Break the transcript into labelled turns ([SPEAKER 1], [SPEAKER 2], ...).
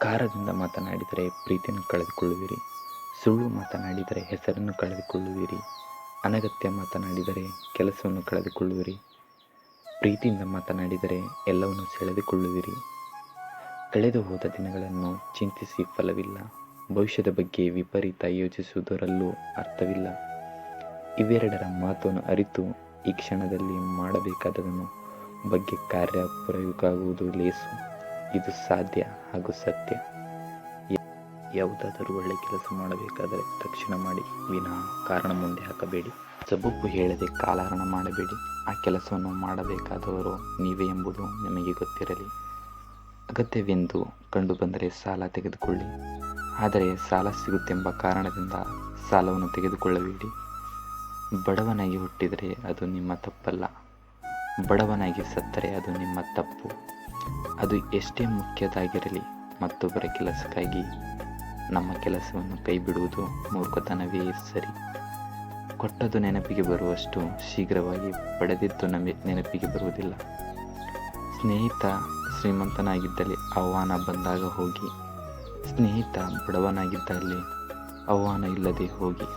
[SPEAKER 1] ಕಾರದಿಂದ ಮಾತನಾಡಿದರೆ ಪ್ರೀತಿಯನ್ನು ಕಳೆದುಕೊಳ್ಳುವಿರಿ. ಸುಳ್ಳು ಮಾತನಾಡಿದರೆ ಹೆಸರನ್ನು ಕಳೆದುಕೊಳ್ಳುವಿರಿ. ಅನಗತ್ಯ ಮಾತನಾಡಿದರೆ ಕೆಲಸವನ್ನು ಕಳೆದುಕೊಳ್ಳುವಿರಿ. ಪ್ರೀತಿಯಿಂದ ಮಾತನಾಡಿದರೆ ಎಲ್ಲವನ್ನು ಸೆಳೆದುಕೊಳ್ಳುವಿರಿ. ಕಳೆದು ಹೋದ ದಿನಗಳನ್ನು ಚಿಂತಿಸಿ ಫಲವಿಲ್ಲ. ಭವಿಷ್ಯದ ಬಗ್ಗೆ ವಿಪರೀತ ಯೋಚಿಸುವುದರಲ್ಲೂ ಅರ್ಥವಿಲ್ಲ. ಇವೆರಡರ ಮಾತನ್ನು ಅರಿತು ಈ ಕ್ಷಣದಲ್ಲಿ ಮಾಡಬೇಕಾದದನ್ನು ಬಗ್ಗೆ ಕಾರ್ಯಪ್ರಯೋಗ ಆಗುವುದು ಲೇಸು. ಇದು ಸಾಧ್ಯ ಹಾಗೂ ಸತ್ಯ. ಯಾವುದಾದರೂ ಒಳ್ಳೆ ಕೆಲಸ ಮಾಡಬೇಕಾದರೆ ತಕ್ಷಣ ಮಾಡಿ, ವಿನಃ ಕಾರಣ ಮುಂದೆ ಹಾಕಬೇಡಿ. ಸಬೂಬು ಹೇಳದೆ ಕಾಲಹರಣ ಮಾಡಬೇಡಿ. ಆ ಕೆಲಸವನ್ನು ಮಾಡಬೇಕಾದವರು ನೀವೇ ಎಂಬುದು ನಿಮಗೆ ಗೊತ್ತಿರಲಿ. ಅಗತ್ಯವೆಂದು ಕಂಡುಬಂದರೆ ಸಾಲ ತೆಗೆದುಕೊಳ್ಳಿ. ಆದರೆ ಸಾಲ ಸಿಗುತ್ತೆಂಬ ಕಾರಣದಿಂದ ಸಾಲವನ್ನು ತೆಗೆದುಕೊಳ್ಳಬೇಡಿ. ಬಡವನಾಗಿ ಹುಟ್ಟಿದರೆ ಅದು ನಿಮ್ಮ ತಪ್ಪಲ್ಲ. ಬಡವನಾಗಿ ಸತ್ತರೆ ಅದು ನಿಮ್ಮ ತಪ್ಪು. ಅದು ಎಷ್ಟೇ ಮುಖ್ಯದಾಗಿರಲಿ, ಮತ್ತೊಬ್ಬರ ಕೆಲಸಕ್ಕಾಗಿ ನಮ್ಮ ಕೆಲಸವನ್ನು ಕೈ ಬಿಡುವುದು ಮೂರ್ಖತನವೇ ಸರಿ. ಕೊಟ್ಟದ್ದು ನೆನಪಿಗೆ ಬರುವಷ್ಟು ಶೀಘ್ರವಾಗಿ ಪಡೆದಿದ್ದು ನೆನಪಿಗೆ ಬರುವುದಿಲ್ಲ. ಸ್ನೇಹಿತ ಶ್ರೀಮಂತನಾಗಿದ್ದಲ್ಲಿ ಆಹ್ವಾನ ಬಂದಾಗ ಹೋಗಿ. ಸ್ನೇಹಿತ ಬಡವನಾಗಿದ್ದಲ್ಲಿ ಆಹ್ವಾನ ಇಲ್ಲದೆ ಹೋಗಿ.